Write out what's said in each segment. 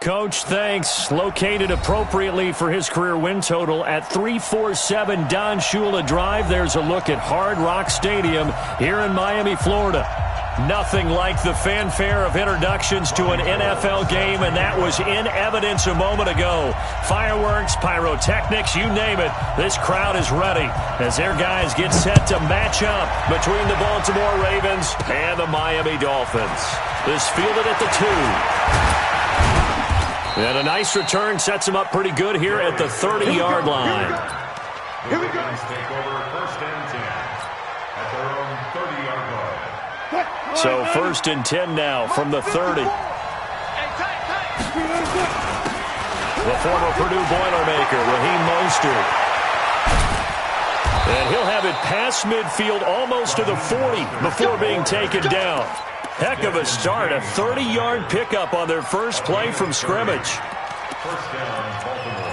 Coach. Thanks. Located appropriately for his career win total at 347 Don Shula Drive. There's a look at Hard Rock Stadium here in Miami, Florida. Nothing like the fanfare of introductions to an NFL game, and that was in evidence a moment ago. Fireworks, pyrotechnics, you name it. This crowd is ready as their guys get set to match up between the Baltimore Ravens and the Miami Dolphins. This fielded at the 2. And a nice return sets him up pretty good here at the 30-yard line. Here we go. Take over first and 10 at their own 30-yard line. So first and 10 now from the 30. The former Purdue Boilermaker, Raheem Mostert. And he'll have it past midfield almost to the 40 before being taken down. Heck of a start, a 30-yard pickup on their first play from scrimmage. First down, Baltimore.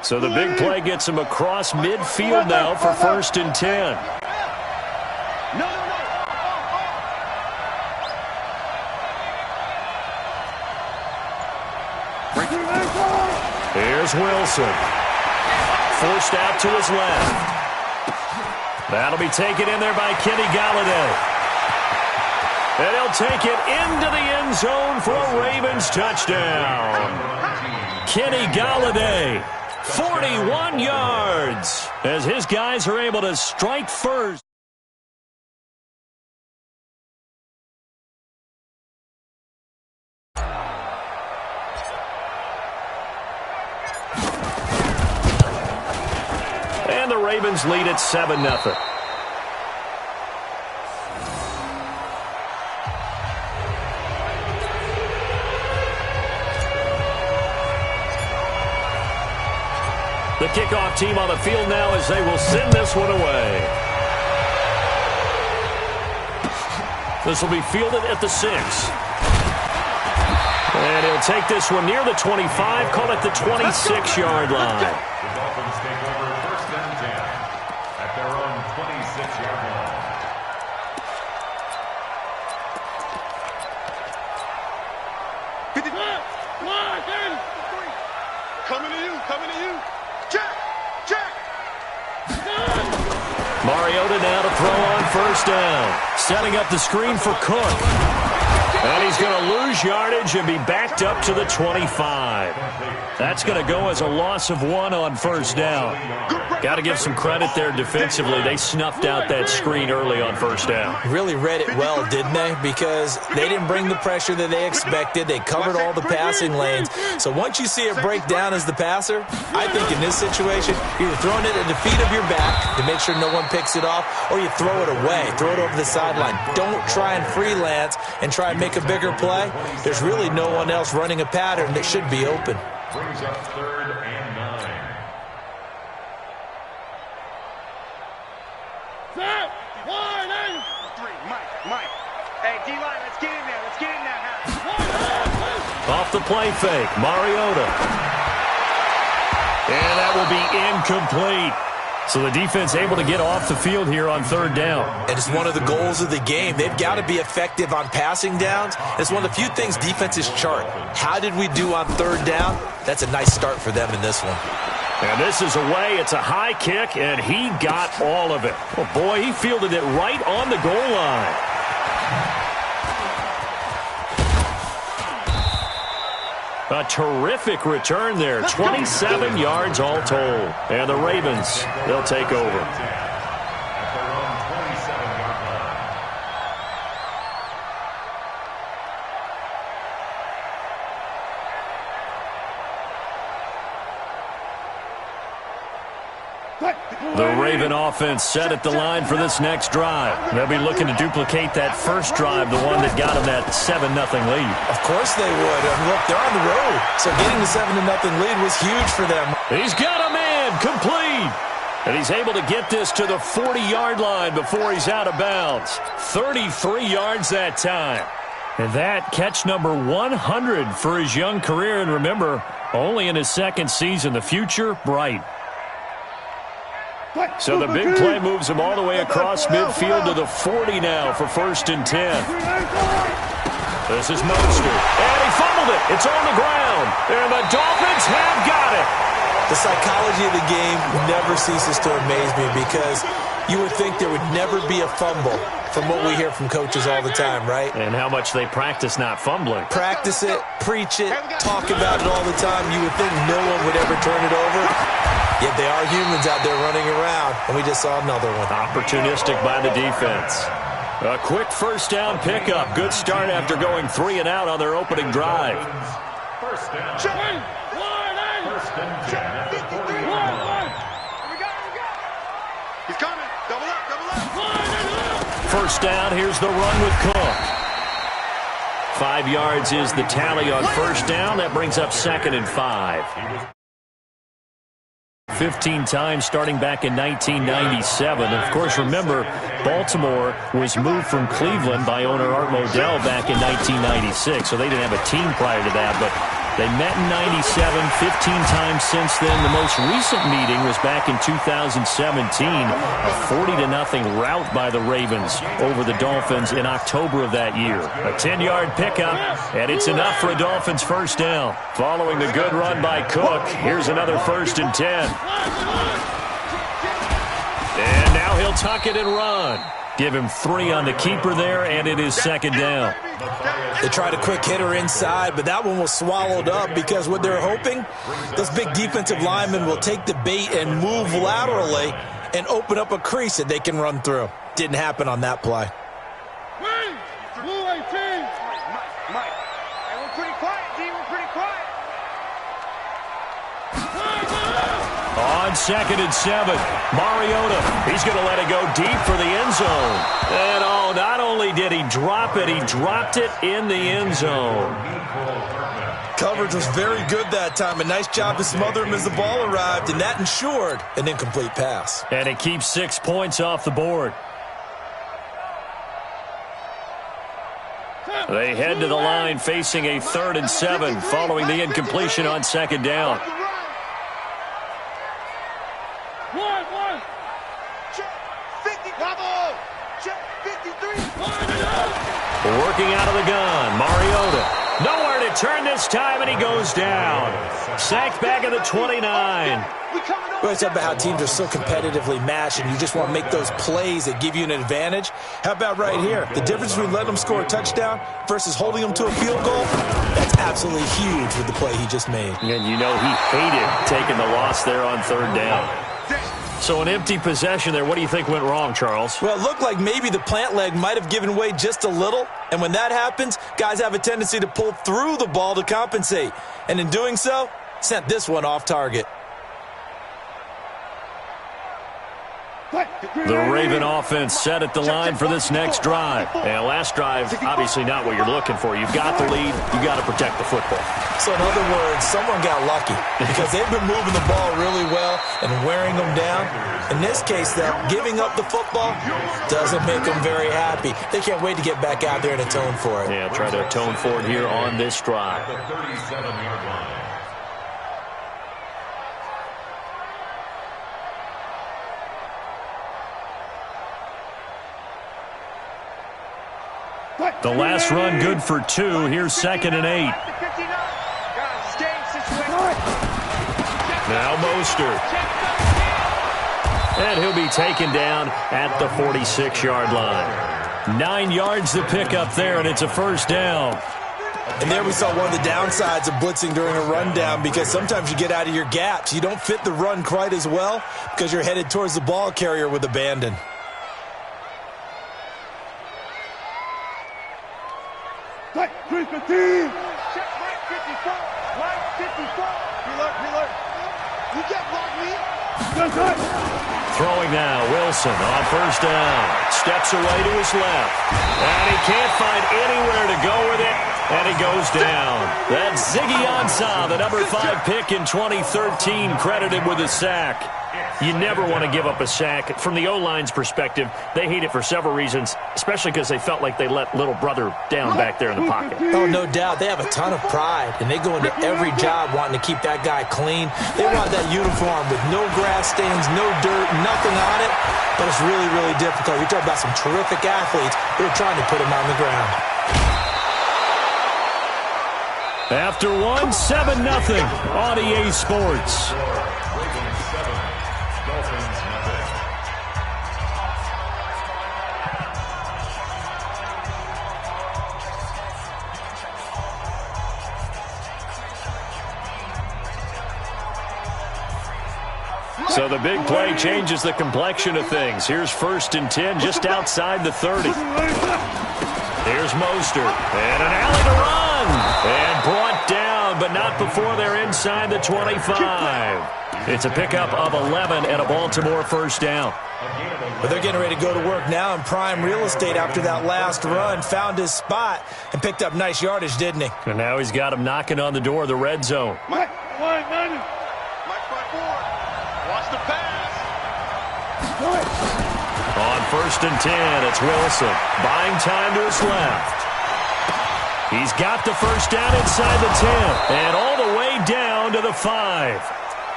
So the big play gets him across midfield now for first and 10. Here's Wilson. Forced out to his left. That'll be taken in there by Kenny Galladay. And he'll take it into the end zone for a Ravens touchdown. Kenny Galladay, 41 yards, as his guys are able to strike first. And the Ravens lead at 7-0. The kickoff team on the field now as they will send this one away. This will be fielded at the 6. And he'll take this one near the 25, call it the 26-yard line. The Dolphins take over first and 10 at their own 26-yard line. Coming to you, coming to you. Check, check. Mariota now to throw on first down. Setting up the screen for Cook. And he's going to lose yardage and be backed up to the 25. That's going to go as a loss of 1 on first down. Got to give some credit there defensively. They snuffed out that screen early on first down. Really read it well, didn't they? Because they didn't bring the pressure that they expected. They covered all the passing lanes. So once you see it break down as the passer, I think in this situation, you're throwing it at the feet of your back to make sure no one picks it off, or you throw it away, throw it over the sideline. Don't try and freelance and try and make a bigger play. There's really no one else running a pattern that should be open. Brings up third and 9. Set, 1 and 3. Mike. Hey, D-line, let's get in there. Let's get in there. Off the play fake, Mariota. And that will be incomplete. So the defense able to get off the field here on third down. And it's one of the goals of the game. They've got to be effective on passing downs. It's one of the few things defenses chart. How did we do on third down? That's a nice start for them in this one. And this is away. It's a high kick, and he got all of it. Oh, boy, he fielded it right on the goal line. A terrific return there. 27 yards all told. And the Ravens, they'll take over. At their own 27-yard line. The Raven offense set at the line for this next drive. They'll be looking to duplicate that first drive, the one that got them that 7-0 lead. Of course they would. Look, they're on the road. So getting the 7-0 lead was huge for them. He's got a man complete. And he's able to get this to the 40-yard line before he's out of bounds. 33 yards that time. And that catch number 100 for his young career. And remember, only in his second season, the future bright. So the big play moves him all the way across midfield to the 40 now for 1st and 10. This is Mostert. And he fumbled it. It's on the ground. And the Dolphins have got it. The psychology of the game never ceases to amaze me because you would think there would never be a fumble from what we hear from coaches all the time, right? And how much they practice not fumbling. Practice it, preach it, talk about it all the time. You would think no one would ever turn it over. Yet they are humans out there running around, and we just saw another one. Opportunistic by the defense. A quick 1st down pickup. Good start after going 3 and out on their opening drive. 1st down. 1st and 10 at the 41. He's coming. Double up. 1st down. Here's the run with Cook. 5 yards is the tally on 1st down. That brings up 2nd and 5. 15 times starting back in 1997. Of course, remember, Baltimore was moved from Cleveland by owner Art Modell back in 1996, so they didn't have a team prior to that, but they met in 97, 15 times since then. The most recent meeting was back in 2017, a 40-0 rout by the Ravens over the Dolphins in October of that year. A 10-yard pickup, and it's enough for a Dolphins 1st down. Following the good run by Cook, here's another 1st and 10. And now he'll tuck it and run. Give him 3 on the keeper there, and it is 2nd down. They tried a quick hitter inside, but that one was swallowed up because what they're hoping, those big defensive linemen will take the bait and move laterally and open up a crease that they can run through. Didn't happen on that play. Mike. Hey, we're pretty quiet, D. We're pretty quiet. On 2nd and 7, Mariota, he's going to let it go deep for the end zone. And not only did he drop it, he dropped it in the end zone. Coverage was very good that time. A nice job to smother him as the ball arrived, and that ensured an incomplete pass. And it keeps 6 points off the board. They head to the line facing a 3rd and 7 following the incompletion on 2nd down. Working out of the gun, Mariota. Nowhere to turn this time, and he goes down. Sacked back at the 29. We always talk about how teams are so competitively matched, and you just want to make those plays that give you an advantage. How about right here? The difference between letting them score a touchdown versus holding them to a field goal, that's absolutely huge with the play he just made. And you know he hated taking the loss there on 3rd down. So an empty possession there. What do you think went wrong, Charles? Well, it looked like maybe the plant leg might have given way just a little. And when that happens, guys have a tendency to pull through the ball to compensate. And in doing so, sent this one off target. The Raven offense set at the line for this next drive. And last drive, obviously not what you're looking for. You've got the lead. You've got to protect the football. So in other words, someone got lucky because they've been moving the ball really well and wearing them down. In this case, though, giving up the football doesn't make them very happy. They can't wait to get back out there and atone for it. Yeah, try to atone for it here on this drive. The 37-yard line. The last run good for 2. Here's 2nd and 8. Now Mostert. And he'll be taken down at the 46-yard line. 9 yards to pick up there, and it's a 1st down. And there we saw one of the downsides of blitzing during a rundown because sometimes you get out of your gaps. You don't fit the run quite as well because you're headed towards the ball carrier with abandon. Check, 315. Check, right 54. Right 54. Reload. You can't block me. Throwing now, Wilson on 1st down. Steps away to his left. And he can't find anywhere to go with it. And he goes down. That's Ziggy Ansah, the number 5 pick in 2013, credited with a sack. You never want to give up a sack. From the O-line's perspective, they hate it for several reasons, especially because they felt like they let little brother down back there in the pocket. Oh, no doubt. They have a ton of pride, and they go into every job wanting to keep that guy clean. They want that uniform with no grass stains, no dirt, nothing on it, but it's really, really difficult. You're talking about some terrific athletes who are trying to put him on the ground. After one, 7-0 on EA Sports. So the big play changes the complexion of things. Here's 1st and 10 just outside the 30. Here's Mostert. And an alley to run. And brought down, but not before they're inside the 25. It's a pickup of 11 and a Baltimore first down. But they're getting ready to go to work now in prime real estate after that last run. Found his spot and picked up nice yardage, didn't he? And now he's got him knocking on the door of the red zone. Mike, watch the pass. On 1st and 10, it's Wilson. Buying time to his left. He's got the first down inside the 10. And all the way down to the 5.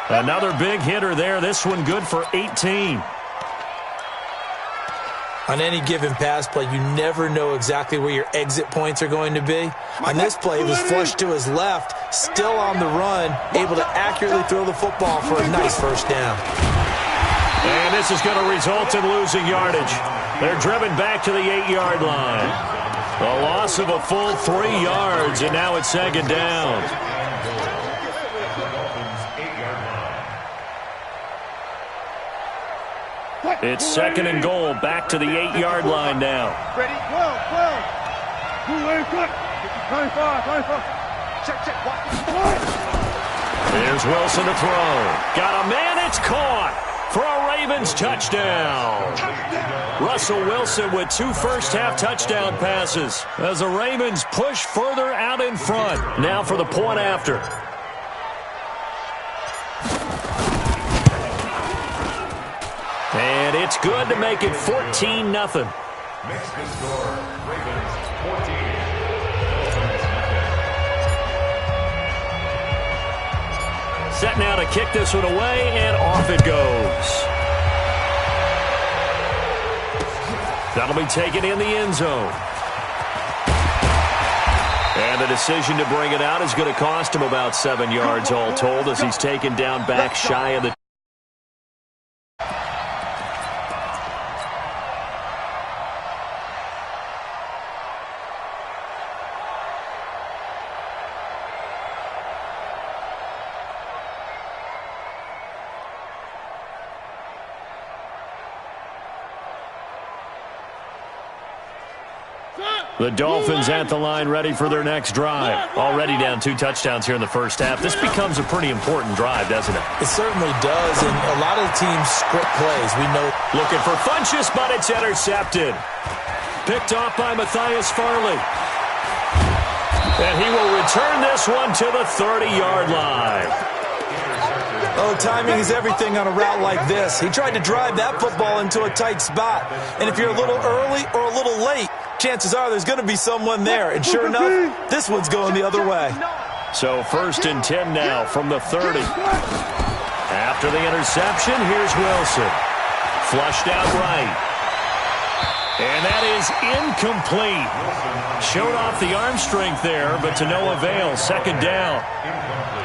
Another big hitter there. This one good for 18. On any given pass play, you never know exactly where your exit points are going to be. On this play, it was flushed to his left, still on the run, able to accurately throw the football for a nice first down. And this is going to result in losing yardage. They're driven back to the 8-yard line. A loss of a full 3 yards, and now it's 2nd down. It's 2nd and goal, back to the 8-yard line now. Ready? 12. 25. Here's Wilson to throw. Got a man, it's caught for a Ravens touchdown. Russell Wilson with 2 first-half touchdown passes as the Ravens push further out in front. Now for the point after. And it's good to make it 14-0. Makes the score, Ravens 14. Set now to kick this one away, and off it goes. That'll be taken in the end zone. And the decision to bring it out is going to cost him about 7 yards all told as he's taken down back shy of the... The Dolphins at the line ready for their next drive. Already down 2 touchdowns here in the first half. This becomes a pretty important drive, doesn't it? It certainly does, and a lot of the teams script plays. We know. Looking for Funchess, but it's intercepted. Picked off by Matthias Farley. And he will return this one to the 30-yard line. Oh, timing is everything on a route like this. He tried to drive that football into a tight spot. And if you're a little early or a little late, chances are there's going to be someone there. And sure enough, this one's going the other way. So 1st and 10 now from the 30. After the interception, here's Wilson. Flushed out right. And that is incomplete. Showed off the arm strength there, but to no avail. 2nd down.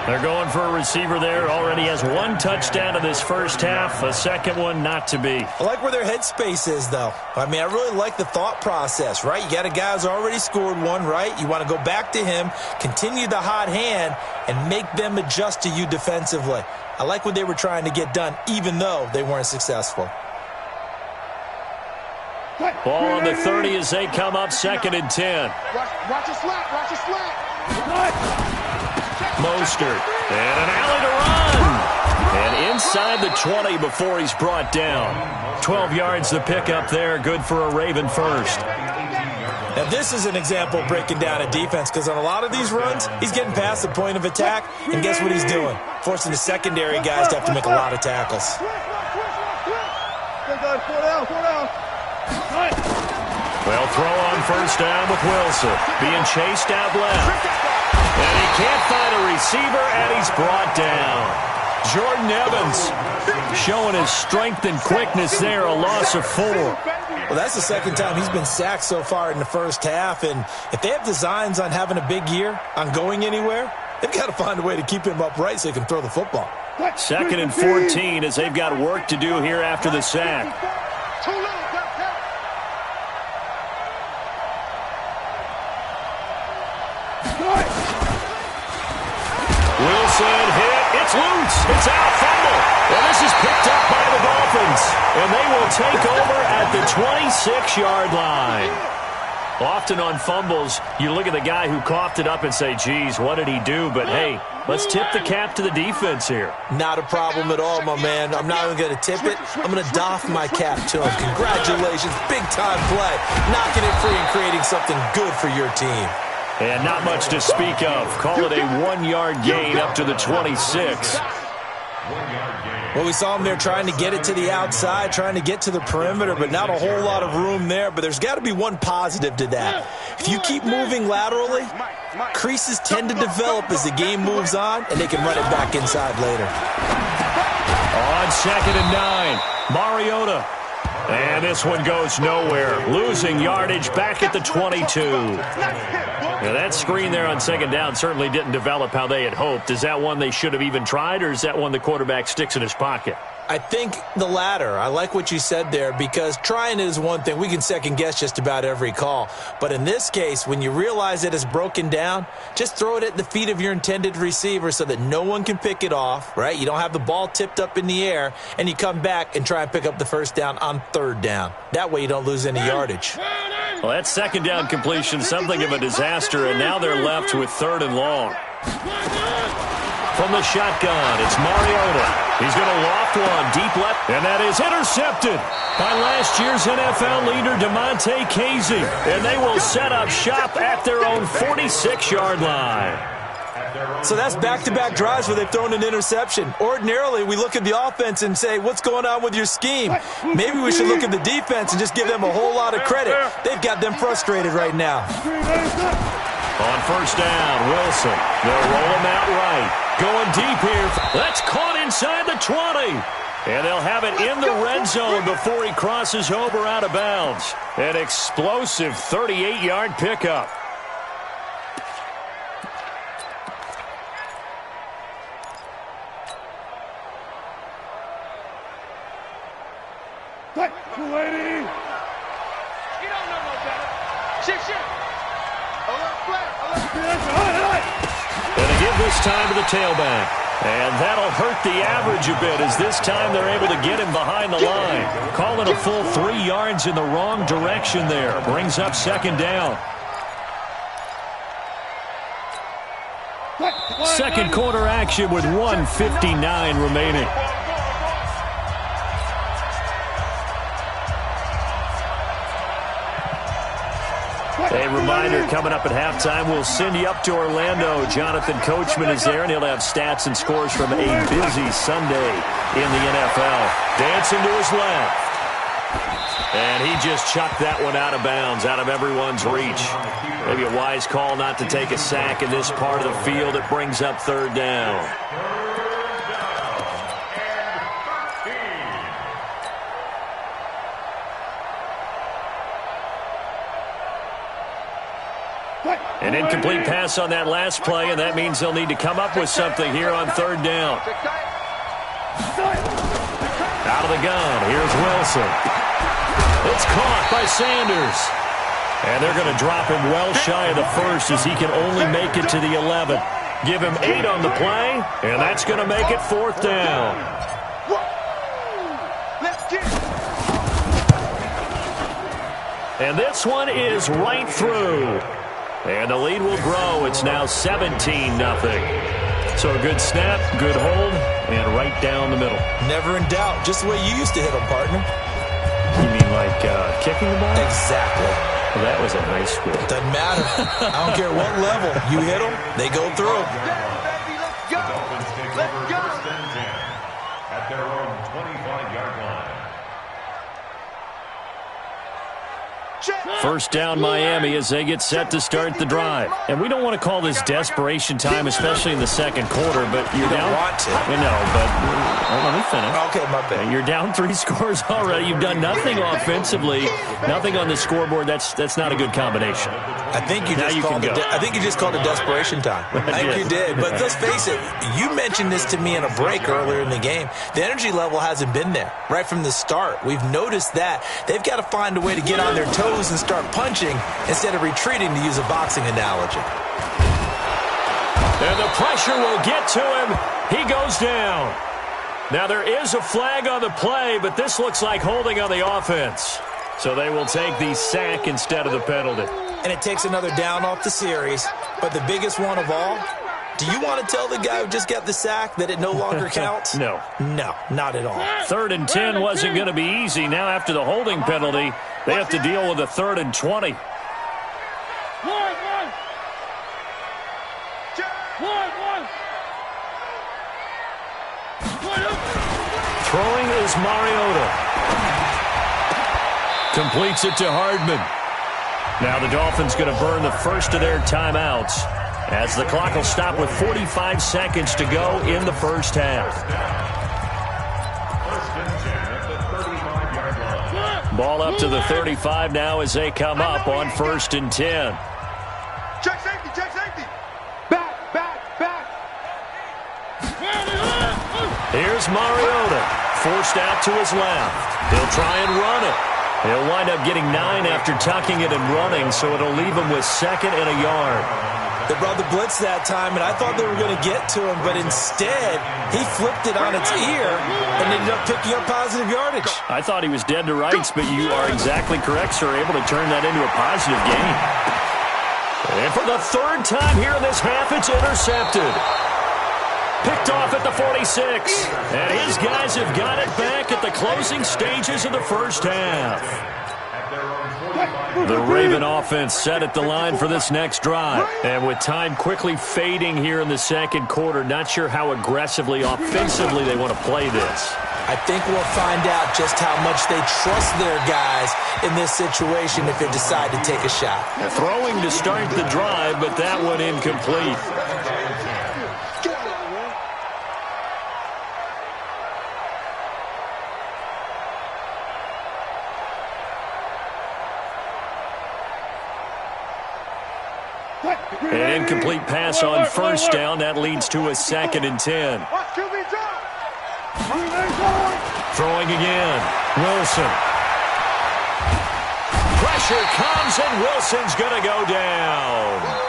They're going for a receiver there. Already has 1 touchdown in this first half. A second one not to be. I like where their headspace is, though. I mean, I really like the thought process, right? You got a guy who's already scored 1, right? You want to go back to him, continue the hot hand, and make them adjust to you defensively. I like what they were trying to get done, even though they weren't successful. Ball on the 30 as they come up 2nd and 10. Watch your slat. Mostert. And an alley to run. And inside the 20 before he's brought down. 12 yards to pick up there. Good for a Raven first. Now, this is an example of breaking down a defense because on a lot of these runs, he's getting past the point of attack, and guess what he's doing? Forcing the secondary guys to have to make a lot of tackles. Well, throw on first down with Wilson. Being chased out left. And he can't find a receiver, and he's brought down. Jordan Evans showing his strength and quickness there, a loss of 4. Well, that's the second time he's been sacked so far in the first half, and if they have designs on having a big year, on going anywhere, they've got to find a way to keep him upright so he can throw the football. 2nd and 14 as they've got work to do here after the sack. Wilson hit. It's loose. It's out. Fumble. And this is picked up by the Dolphins. And they will take over at the 26-yard line. Often on fumbles, you look at the guy who coughed it up and say, geez, what did he do? But, hey, let's tip the cap to the defense here. Not a problem at all, my man. I'm not even going to tip it. I'm going to doff my cap to him. Congratulations. Big-time play. Knocking it free and creating something good for your team. And not much to speak of. Call it a 1-yard gain up to the 26. Well, we saw him there trying to get it to the outside, trying to get to the perimeter, but not a whole lot of room there. But there's got to be one positive to that. If you keep moving laterally, creases tend to develop as the game moves on, and they can run it back inside later. On 2nd and 9, Mariota. And this one goes nowhere. Losing yardage back at the 22. Now that screen there on 2nd down certainly didn't develop how they had hoped. Is that one they should have even tried, or is that one the quarterback sticks in his pocket? I think the latter. I like what you said there because trying it is one thing. We can second-guess just about every call. But in this case, when you realize it is broken down, just throw it at the feet of your intended receiver so that no one can pick it off, right? You don't have the ball tipped up in the air, and you come back and try and pick up the first down on 3rd down. That way you don't lose any yardage. Well, that 2nd down completion, something of a disaster, and now they're left with 3rd and long. From the shotgun, it's Mariota. He's going to loft one deep left, and that is intercepted by last year's NFL leader, DeMonte Casey. And they will set up shop at their own 46-yard line. So that's back-to-back drives where they've thrown an interception. Ordinarily, we look at the offense and say, what's going on with your scheme? Maybe we should look at the defense and just give them a whole lot of credit. They've got them frustrated right now. On first down, Wilson. They'll roll him out right. Going deep here. That's caught inside the 20. And they'll have it in the red zone before he crosses over out of bounds. An explosive 38-yard pickup. Lady. You don't know no better. Shit. And they give this time to the tailback. And that'll hurt the average a bit as this time they're able to get him behind the line. Calling a full 3 yards in the wrong direction there. Brings up 2nd down. Second quarter action with 1:59 remaining. A reminder, coming up at halftime, we'll send you up to Orlando. Jonathan Coachman is there, and he'll have stats and scores from a busy Sunday in the NFL. Dancing to his left. And he just chucked that one out of bounds, out of everyone's reach. Maybe a wise call not to take a sack in this part of the field. It brings up 3rd down. An incomplete pass on that last play, and that means they'll need to come up with something here on 3rd down. Out of the gun, here's Wilson. It's caught by Sanders. And they're going to drop him well shy of the first as he can only make it to the 11. Give him 8 on the play, and that's going to make it 4th down. And this one is right through. And the lead will grow. It's now 17-0. So a good snap, good hold, and right down the middle. Never in doubt. Just the way you used to hit them, partner. You mean like kicking the ball? Exactly. Well, that was in high school. Doesn't matter. I don't care what level. You hit them, they go through. The Dolphins take over first and 10 at their own 25-yard line. First down, Miami, as they get set to start the drive. And we don't want to call this desperation time, especially in the second quarter, but you're down. Don't want to. I know, but let me finish. Okay, my bad. You're down 3 scores already. You've done nothing offensively, nothing on the scoreboard. That's not a good combination. I think you just called it desperation time. I think you did. But let's face it, you mentioned this to me in a break earlier in the game. The energy level hasn't been there right from the start. We've noticed that. They've got to find a way to get on their toes and start punching instead of retreating, to use a boxing analogy. And the pressure will get to him. He goes down. Now there is a flag on the play, but this looks like holding on the offense. So they will take the sack instead of the penalty. And it takes another down off the series. But the biggest one of all, do you want to tell the guy who just got the sack that it no longer counts? No. No, not at all. 3rd and 10 wasn't going to be easy. Now after the holding penalty, they have to deal with a 3rd and 20. Throwing is Mariota. Completes it to Hardman. Now the Dolphins going to burn the first of their timeouts as the clock will stop with 45 seconds to go in the first half. Ball up to the 35 now as they come up on 1st and 10. Check safety, check safety. Back. Here's Mariota, forced out to his left. He'll try and run it. He'll wind up getting 9 after tucking it and running, so it'll leave him with 2nd and a yard. They brought the blitz that time, and I thought they were going to get to him, but instead, he flipped it on its ear and ended up picking up positive yardage. I thought he was dead to rights, but you are exactly correct, sir. Able to turn that into a positive gain. And for the 3rd time here in this half, it's intercepted. Picked off at the 46. And his guys have got it back at the closing stages of the first half. The Raven offense set at the line for this next drive. And with time quickly fading here in the second quarter, not sure how aggressively, offensively they want to play this. I think we'll find out just how much they trust their guys in this situation if they decide to take a shot. Throwing to start the drive, but that one incomplete. An incomplete pass on 1st down. That leads to a 2nd and 10. Throwing again. Wilson. Pressure comes, and Wilson's going to go down.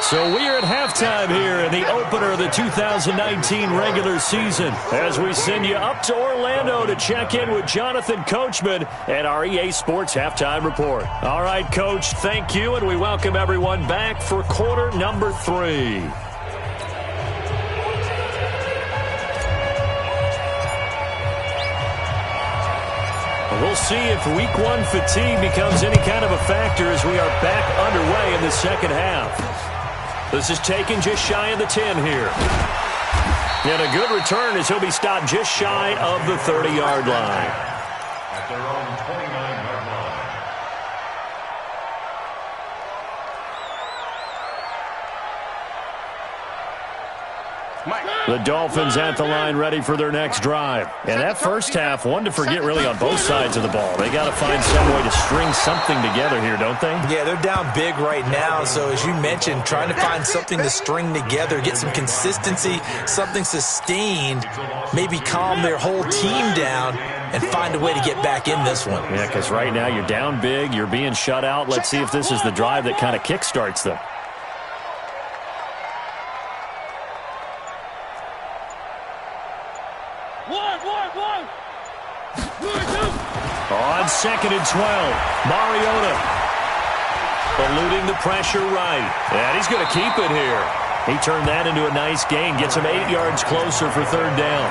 So we are at halftime here in the opener of the 2019 regular season as we send you up to Orlando to check in with Jonathan Coachman at our EA Sports Halftime Report. All right, Coach, thank you, and we welcome everyone back for quarter number 3. We'll see if week 1 fatigue becomes any kind of a factor as we are back underway in the second half. This is taken just shy of the 10 here. And a good return as he'll be stopped just shy of the 30-yard line. At their own 29-yard line. The Dolphins at the line ready for their next drive. And that first half, one to forget really on both sides of the ball. They got to find some way to string something together here, don't they? Yeah, they're down big right now. So as you mentioned, trying to find something to string together, get some consistency, something sustained, maybe calm their whole team down and find a way to get back in this one. Yeah, because right now you're down big, you're being shut out. Let's see if this is the drive that kind of kickstarts them. On 2nd and 12, Mariota eluding the pressure right. And he's going to keep it here. He turned that into a nice gain. Gets him 8 yards closer for 3rd down.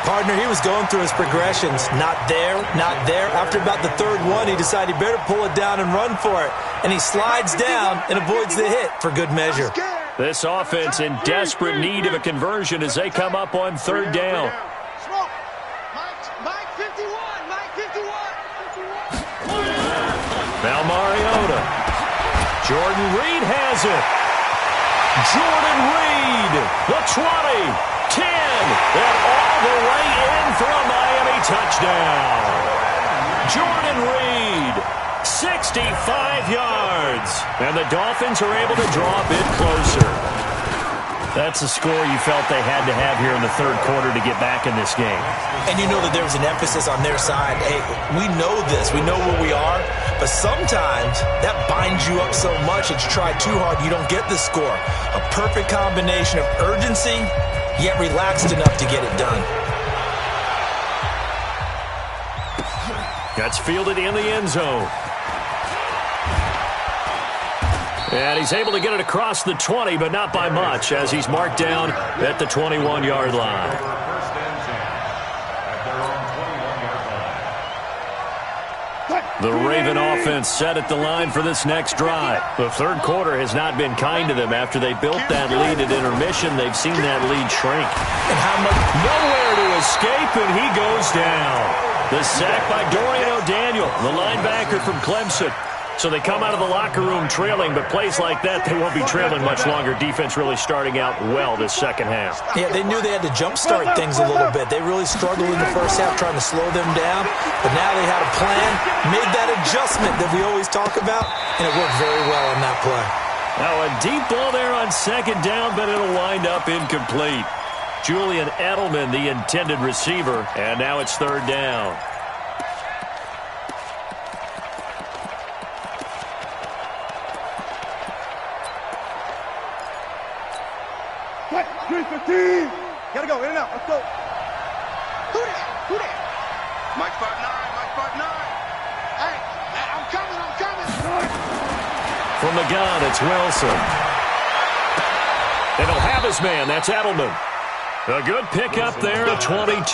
Partner, he was going through his progressions. Not there, not there. After about the third one, he decided he better pull it down and run for it. And he slides down and avoids the hit for good measure. This offense in desperate need of a conversion as they come up on third down. Now Mariota. Jordan Reed has it. Jordan Reed, the 20, 10, and all the way in for a Miami touchdown. Jordan Reed, 65 yards. And the Dolphins are able to draw a bit closer. That's a score you felt they had to have here in the third quarter to get back in this game. And you know that there was an emphasis on their side. Hey, we know this. We know where we are. But sometimes that binds you up so much that you try too hard, you don't get the score. A perfect combination of urgency, yet relaxed enough to get it done. That's fielded in the end zone. And he's able to get it across the 20, but not by much, as he's marked down at the 21-yard line. The Raven offense set at the line for this next drive. The third quarter has not been kind to them. After they built that lead at intermission, they've seen that lead shrink. And how much? Nowhere to escape, and he goes down. The sack by Dorian O'Daniel, the linebacker from Clemson. So they come out of the locker room trailing, but plays like that, they won't be trailing much longer. Defense really starting out well this second half. Yeah, they knew they had to jumpstart things a little bit. They really struggled in the first half trying to slow them down, but now they had a plan, made that adjustment that we always talk about, and it worked very well on that play. Now a deep ball there on second down, but it'll wind up incomplete. Julian Edelman, the intended receiver, and now it's third down. Gotta go, in and out, let's go. Who that? Mike 5'9", Mike 5'9". Hey, I'm coming. From the gun, it's Wilson. And he'll have his man, that's Edelman. A good pickup there at 22.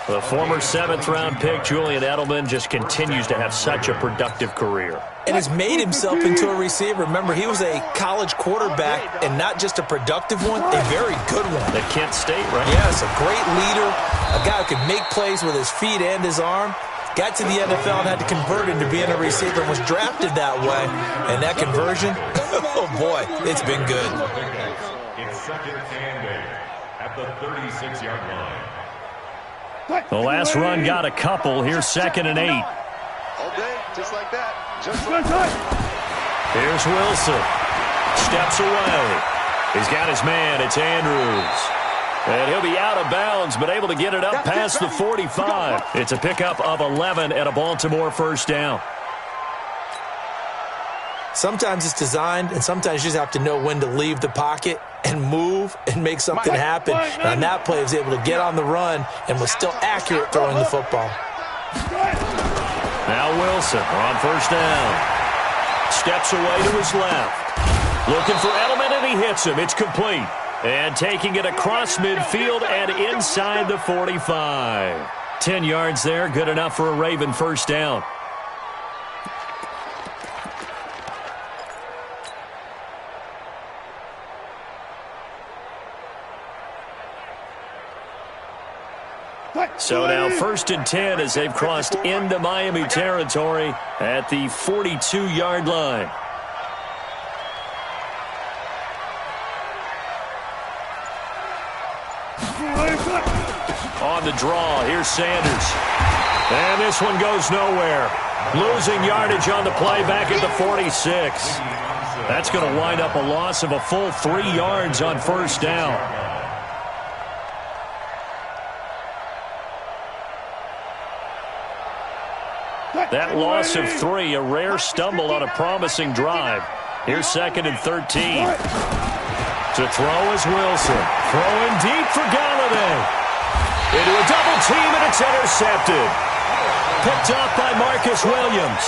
The former 7th-round pick, Julian Edelman, just continues to have such a productive career. And has made himself into a receiver. Remember, he was a college quarterback, and not just a productive one, a very good one. At Kent State, right? Yes, a great leader, a guy who could make plays with his feet and his arm. Got to the NFL and had to convert into being a receiver and was drafted that way. And that conversion, oh boy, it's been good. It's second and 8 at the 36-yard line. The last run got a couple. Here's second and 8. All day, just like that. Just like that. Here's Wilson. Steps away. He's got his man. It's Andrews. And he'll be out of bounds, but able to get it up past the 45. It's a pickup of 11 and a Baltimore first down. Sometimes it's designed, and sometimes you just have to know when to leave the pocket and move and make something happen. And on that play, he was able to get on the run and was still accurate throwing the football. Now Wilson on first down. Steps away to his left. Looking for Edelman, and he hits him. It's complete. And taking it across midfield and inside the 45. 10 yards there, good enough for a Raven first down. So now first and 10 as they've crossed into Miami territory at the 42-yard line. On the draw, here's Sanders. And this one goes nowhere. Losing yardage on the play back at the 46. That's going to wind up a loss of a full 3 yards on first down. That loss of 3, a rare stumble on a promising drive. Here's second and 13. To throw is Wilson. Throwing deep for Galladay. Into a double team, and it's intercepted. Picked up by Marcus Williams.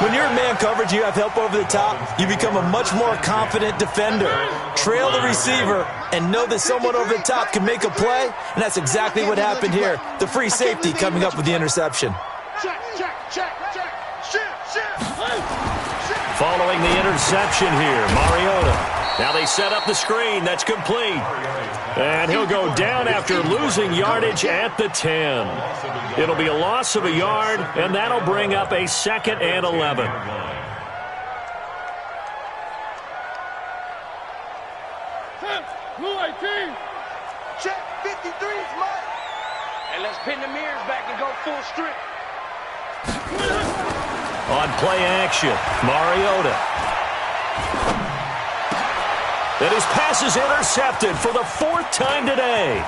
When you're in man coverage, you have help over the top, you become a much more confident defender. Trail the receiver and know that someone over the top can make a play, and that's exactly what happened here. The free safety coming up with the interception. Following the interception here, Mariota. Now they set up the screen. That's complete. And he'll go down after losing yardage at the 10. It'll be a loss of a yard, and that'll bring up a 2nd and 11. Check 53's mine. And let's pin the mirrors back and go full strip. On play action, Mariota. And his pass is intercepted for the 4th time today.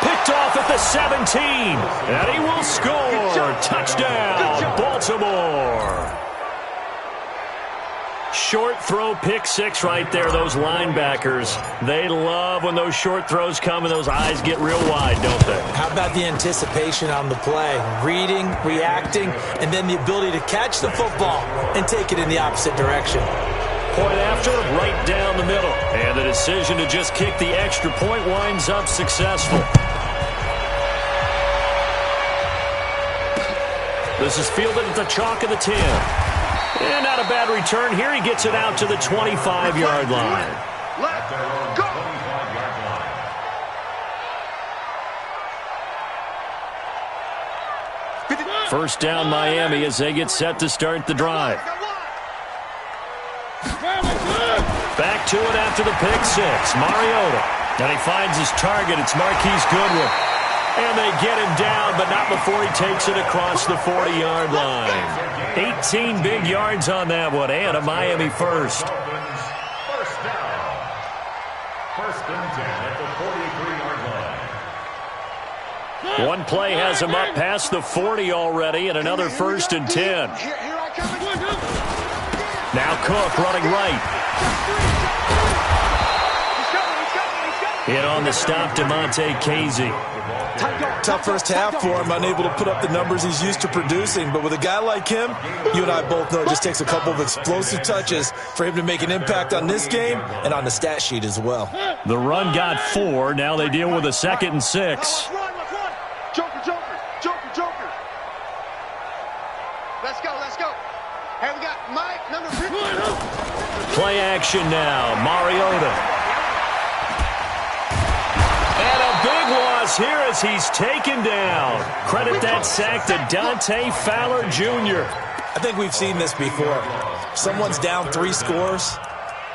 Picked off at the 17. And he will score. Touchdown, Baltimore. Short throw, pick 6 right there. Those linebackers, they love when those short throws come and those eyes get real wide, don't they? How about the anticipation on the play? Reading, reacting, and then the ability to catch the football and take it in the opposite direction. Point after, right down the middle. And the decision to just kick the extra point winds up successful. This is fielded at the chalk of the 10. And not a bad return here. He gets it out to the 25-yard line. At their own 25-yard line. First down, Miami, as they get set to start the drive. Back to it after the pick 6. Mariota. And he finds his target. It's Marquise Goodwin. And they get him down, but not before he takes it across the 40-yard line. 18 big yards on that one, and a Miami first. First down. First and 10 at the 43-yard line. One play has him up past the 40 already, and another first and 10. Now Cook running right. Hit on the stop to Monte Casey. Tough first half for him, unable to put up the numbers he's used to producing. But with a guy like him, you and I both know it just takes a couple of explosive touches for him to make an impact on this game and on the stat sheet as well. The run got 4. Now they deal with a 2nd and 6. Joker. Let's go. Hey, we got Mike, number 50. Play action now. Mariota. And a big loss here as he's taken down. Credit that sack to Dante Fowler Jr. I think we've seen this before. Someone's down 3 scores.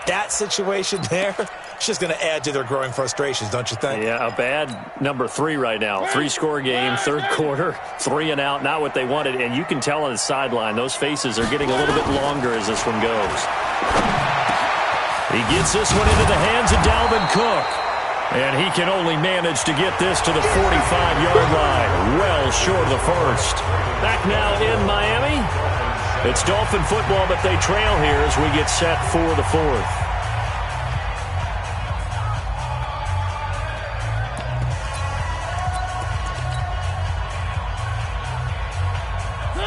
That situation there, it's just going to add to their growing frustrations, don't you think? Yeah, a bad number 3 right now. 3-score game, 3rd quarter, 3 and out, not what they wanted. And you can tell on the sideline, those faces are getting a little bit longer as this one goes. He gets this one into the hands of Dalvin Cook. And he can only manage to get this to the 45-yard line. Well short of the first. Back now in Miami. It's Dolphin football, but they trail here as we get set for the 4th.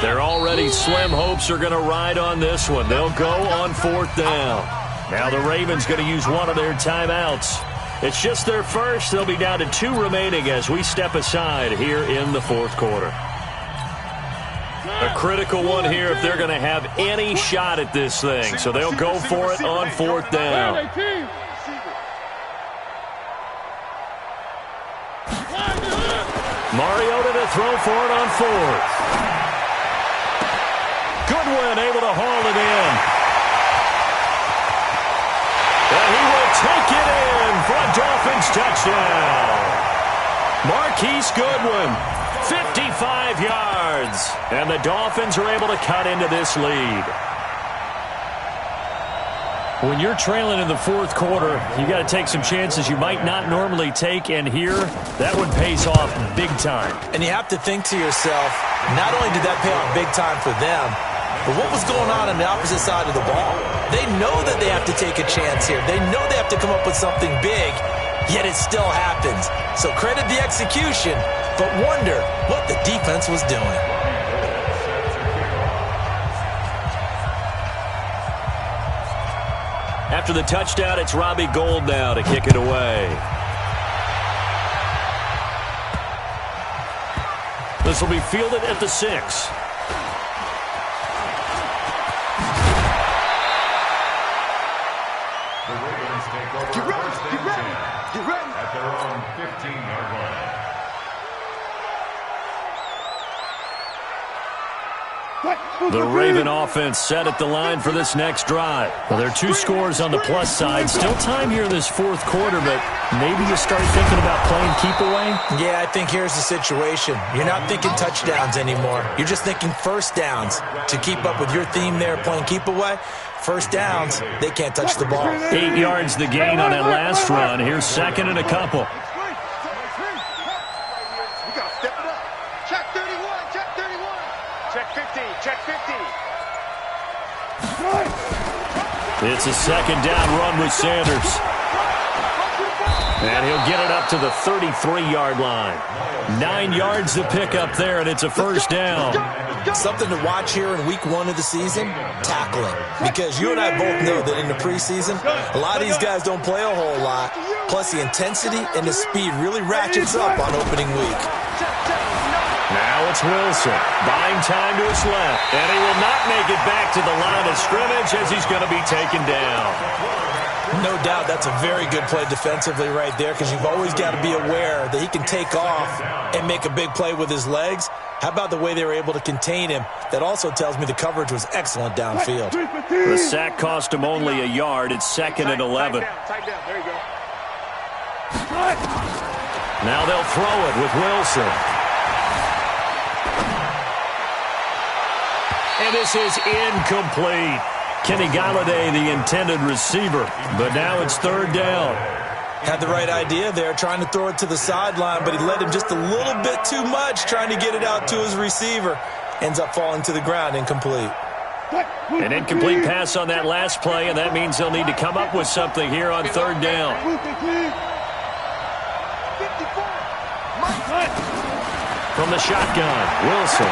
Their already slim hopes are going to ride on this one. They'll go on 4th down. Now the Ravens going to use one of their timeouts. It's just their first. They'll be down to 2 remaining as we step aside here in the 4th quarter. A critical one here if they're going to have any shot at this thing. So they'll go for it on 4th down. Mariota to throw for it on 4th. Goodwin able to haul it in. And he will take it in for a Dolphins touchdown. Marquise Goodwin, 55 yards. And the Dolphins are able to cut into this lead. When you're trailing in the 4th quarter, you got to take some chances you might not normally take. And here, that one pays off big time. And you have to think to yourself, not only did that pay off big time for them, but what was going on the opposite side of the ball? They know that they have to take a chance here. They know they have to come up with something big, yet it still happens. So credit the execution, but wonder what the defense was doing. After the touchdown, it's Robbie Gould now to kick it away. This will be fielded at the 6. The Ravens take over first and 10 at their own 15-yard line. The Raven offense set at the line for this next drive. Well, there are 2 scores on the plus side. Still time here in this fourth quarter, but maybe you start thinking about playing keep away? Yeah, I think here's the situation. You're not thinking touchdowns anymore. You're just thinking first downs. To keep up with your theme there, playing keep away, first downs, they can't touch the ball. 8 yards the gain on that last run. Here's second and a couple. We got to step it up. Check 31, check 31. Check 50, check 50. It's a second down run with Sanders. And he'll get it up to the 33-yard line. 9 yards to pick up there, and it's a first down. Something to watch here in week 1 of the season, tackling. Because you and I both know that in the preseason, a lot of these guys don't play a whole lot. Plus, the intensity and the speed really ratchets up on opening week. Now it's Wilson, buying time to his left. And he will not make it back to the line of scrimmage as he's going to be taken down. No doubt that's a very good play defensively right there, because you've always got to be aware that he can take off and make a big play with his legs. How about the way they were able to contain him? That also tells me the coverage was excellent downfield. The sack cost him only a yard. It's second and 11. Tight down. There you go. Now they'll throw it with Wilson. And this is incomplete. Kenny Galladay, the intended receiver. But now it's third down. Had the right idea there, trying to throw it to the sideline, but he led him just a little bit too much, trying to get it out to his receiver. Ends up falling to the ground, incomplete. An incomplete pass on that last play, and that means they'll need to come up with something here on third down. From the shotgun, Wilson.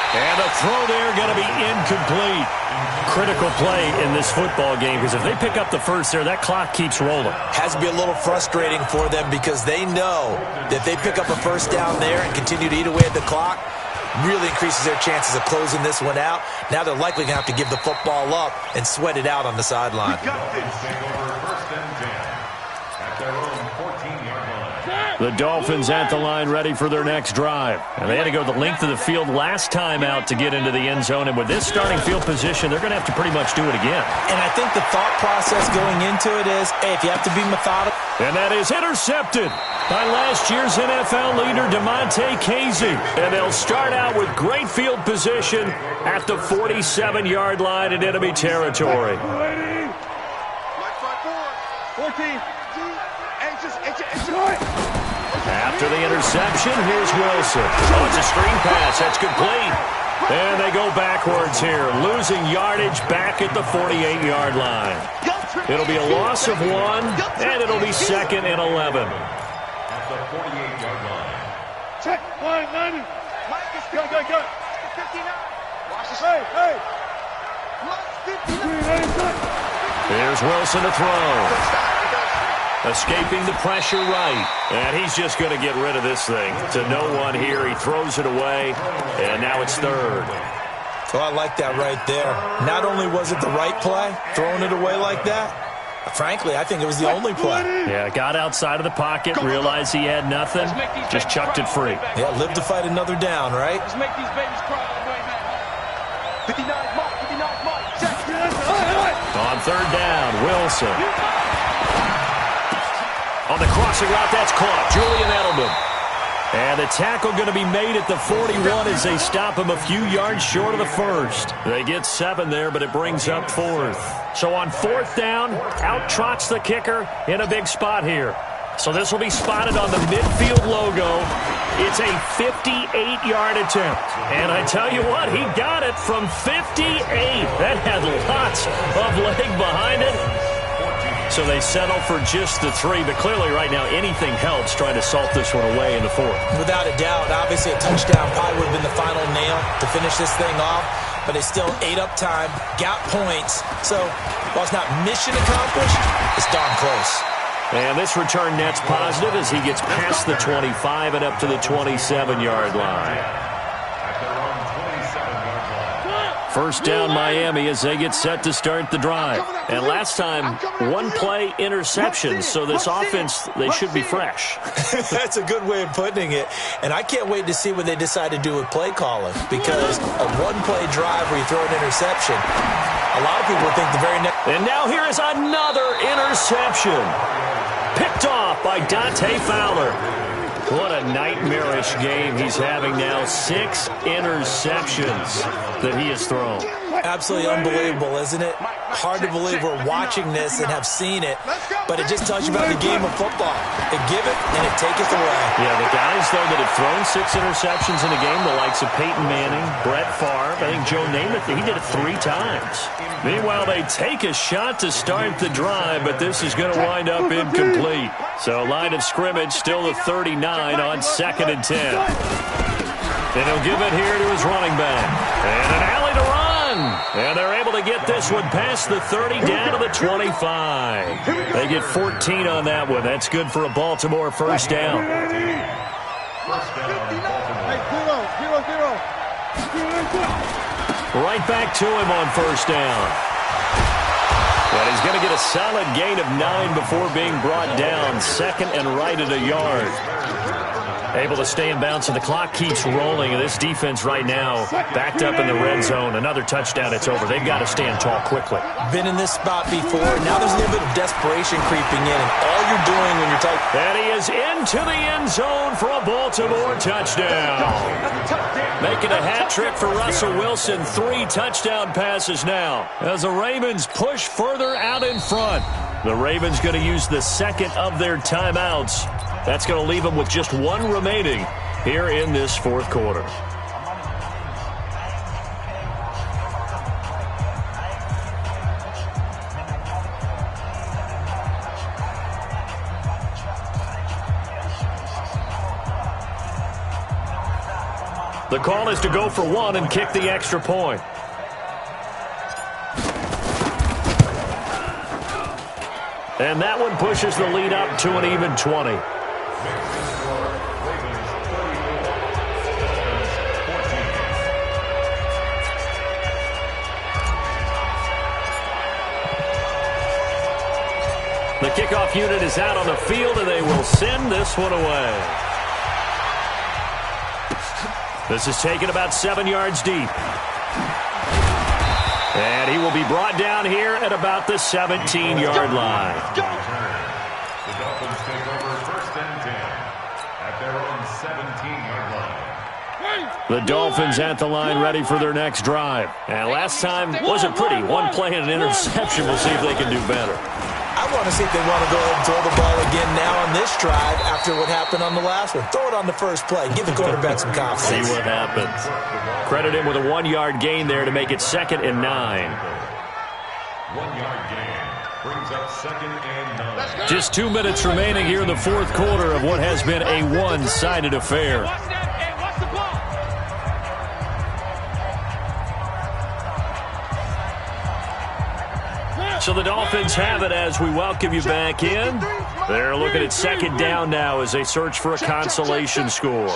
And a throw there going to be incomplete. Critical play in this football game, because if they pick up the first there, that clock keeps rolling. Has to be a little frustrating for them, because they know that if they pick up a first down there and continue to eat away at the clock, really increases their chances of closing this one out. Now they're likely going to have to give the football up and sweat it out on the sideline. Take over first and 10 at their own 14-yard line. The Dolphins at the line ready for their next drive. And they had to go the length of the field last time out to get into the end zone. And with this starting field position, they're going to have to pretty much do it again. And I think the thought process going into it is, hey, if you have to be methodical. And that is intercepted by last year's NFL leader, DeMonte Casey. And they'll start out with great field position at the 47-yard line in enemy territory. 14. After the interception, here's Wilson. Oh, it's a screen pass. That's complete. And they go backwards here, losing yardage back at the 48-yard line. It'll be a loss of 1, and it'll be second and 11. At the 48-yard line. Check. Line 90. Go. 59. Watch this. Hey. 59. Here's Wilson to throw. Escaping the pressure right. And he's just going to get rid of this thing. To no one here. He throws it away. And now it's third. So I like that right there. Not only was it the right play, throwing it away like that, frankly, I think it was the only play. Yeah, got outside of the pocket, realized he had nothing, just chucked it free. Yeah, live to fight another down, right? Let's make these babies cry all the way back. 59 mark. Check. On third down, Wilson. On the crossing route, that's caught. Julian Edelman. And the tackle going to be made at the 41 as they stop him a few yards short of the first. They get 7 there, but it brings up fourth. So on fourth down, out trots the kicker in a big spot here. So this will be spotted on the midfield logo. It's a 58-yard attempt. And I tell you what, he got it from 58. That had lots of leg behind it. So they settle for just the 3, but clearly right now anything helps trying to salt this one away in the fourth. Without a doubt, obviously a touchdown probably would have been the final nail to finish this thing off. but they still ate up time, got points. So while it's not mission accomplished, it's darn close. And this return net's positive as he gets past the 25 and up to the 27-yard line. First down Miami as they get set to start the drive. And last time, one-play interceptions, so this offense, they should be fresh. That's a good way of putting it. And I can't wait to see what they decide to do with play calling, because a one-play drive where you throw an interception, a lot of people think the very next... And now here is another interception. Picked off by Dante Fowler. What a nightmarish game he's having now. 6 interceptions that he has thrown. Absolutely unbelievable, isn't it? Hard to believe we're watching this and have seen it, but it just tells you about the game of football. They give it and it taketh away. Yeah, the guys, though, that have thrown 6 interceptions in a game, the likes of Peyton Manning, Brett Favre, I think Joe Namath, he did it 3 times. Meanwhile, they take a shot to start the drive, but this is going to wind up incomplete. So line of scrimmage still the 39 on 2nd and 10. And he'll give it here to his running back. And an alley to run. And they're able to get this one past the 30 down to the 25. They get 14 on that one. That's good for a Baltimore first down. Right back to him on first down. And he's going to get a solid gain of 9 before being brought down. 2nd and right at a yard. Able to stay in bounds, and the clock keeps rolling. And this defense right now backed up in the red zone. Another touchdown, it's over. They've got to stand tall quickly. Been in this spot before. Now there's a little bit of desperation creeping in, and all you're doing when you're tight. And he is into the end zone for a Baltimore touchdown. Making a hat trick for Russell Wilson. 3 touchdown passes now as the Ravens push further out in front. The Ravens going to use the 2nd of their timeouts. That's going to leave them with just 1 remaining here in this 4th quarter. The call is to go for 1 and kick the extra point. And that one pushes the lead up to an even 20. The kickoff unit is out on the field, and they will send this one away. This is taken about 7 yards deep. And he will be brought down here at about the 17-yard line. The Dolphins take over 1st and 10 at their own 17-yard line. The Dolphins at the line ready for their next drive. And last time wasn't pretty. 1 play and an interception. We'll see if they can do better. I want to see if they want to go ahead and throw the ball again now on this drive after what happened on the last one. Throw it on the first play. Give the quarterback some confidence. See what happens. Credit him with a 1-yard gain there to make it 2nd and 9. 1-yard gain brings up 2nd and 9. Just 2 minutes remaining here in the 4th quarter of what has been a one-sided affair. So the Dolphins have it as we welcome you back in. They're looking at 2nd down now as they search for a consolation score.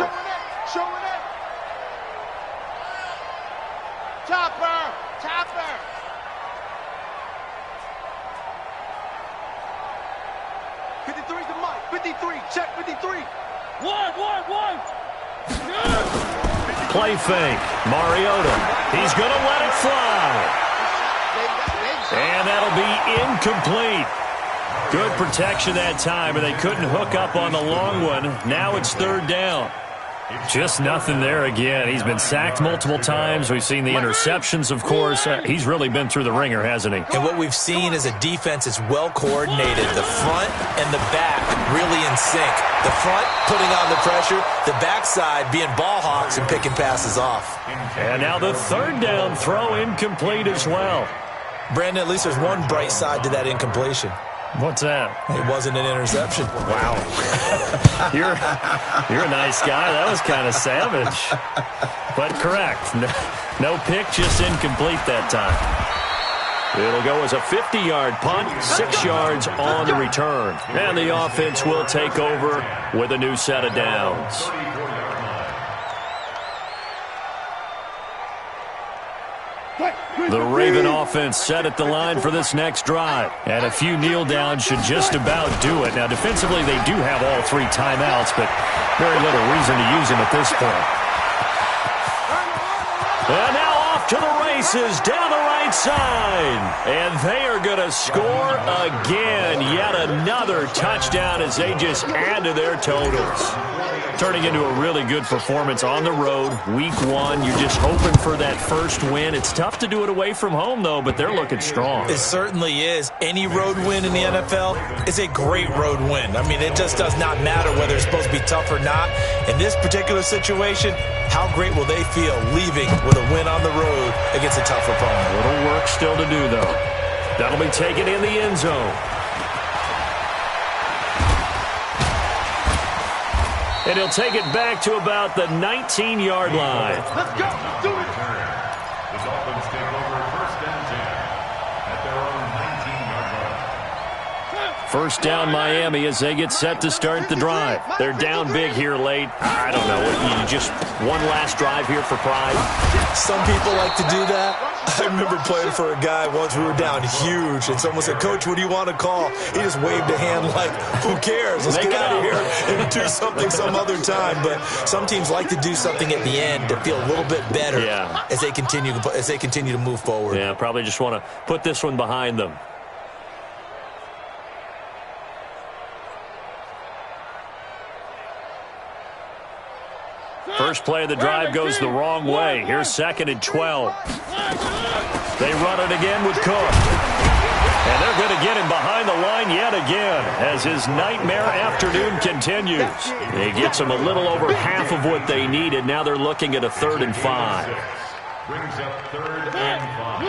Chopper! 53's the mic. 53. Check 53. One. Play fake. Mariota. He's going to let it fly. And that'll be incomplete. Good protection that time, and they couldn't hook up on the long one. Now it's 3rd down. Just nothing there again. He's been sacked multiple times. We've seen the interceptions, of course. He's really been through the ringer, hasn't he? And what we've seen is a defense that's well coordinated. The front and the back really in sync. The front putting on the pressure, the backside being ball hawks and picking passes off. And now the 3rd down throw incomplete as well. Brandon, at least there's one bright side to that incompletion. What's that? It wasn't an interception. Wow. You're a nice guy. That was kind of savage. But correct. No pick, just incomplete that time. It'll go as a 50-yard punt, 6 yards on the return. And the offense will take over with a new set of downs. The Raven offense set at the line for this next drive. And a few kneel downs should just about do it. Now, defensively, they do have all 3 timeouts, but very little reason to use them at this point. And now off to the races down the right side. And they are going to score again. Yet another touchdown as they just add to their totals. Turning into a really good performance on the road, week 1. You're just hoping for that first win. It's tough to do it away from home, though, but they're looking strong. It certainly is. Any road win in the NFL is a great road win. I mean, it just does not matter whether it's supposed to be tough or not. In this particular situation, how great will they feel leaving with a win on the road against a tough opponent? A little work still to do, though. That'll be taken in the end zone. And he'll take it back to about the 19-yard line. Let's go. Do it. The Dolphins take over first and 10 at their own 19-yard line. First down Miami as they get set to start the drive. They're down big here late. I don't know. You just one last drive here for pride. Some people like to do that. I remember playing for a guy once. We were down huge, and someone said, "Coach, what do you want to call?" He just waved a hand like, "Who cares? Let's get out of here and do something some other time." But some teams like to do something at the end to feel a little bit better as they continue to move forward. Yeah, probably just want to put this one behind them. First play of the drive goes the wrong way. Here's 2nd and 12. They run it again with Cook. And they're going to get him behind the line yet again as his nightmare afternoon continues. He gets them a little over half of what they needed. Now they're looking at a 3rd and 5. Brings up 3rd and 5.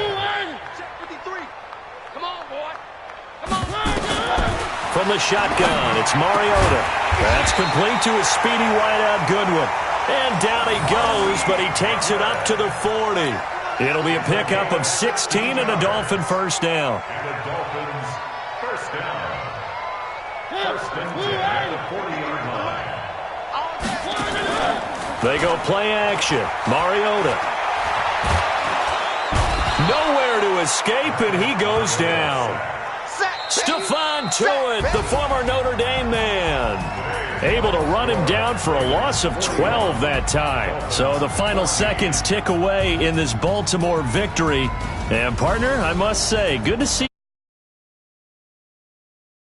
Come on, boy. Come on. From the shotgun, it's Mariota. That's complete to a speedy wideout Goodwin. And down he goes, but he takes it up to the 40. It'll be a pickup of 16 and a Dolphin first down. And the Dolphins first down. First and 10 at the 40-yard line. They go play action. Mariota. Nowhere to escape, and he goes down. Stephon Tuitt, the former Notre Dame man. Able to run him down for a loss of 12 that time. So the final seconds tick away in this Baltimore victory. And, partner, I must say, good to see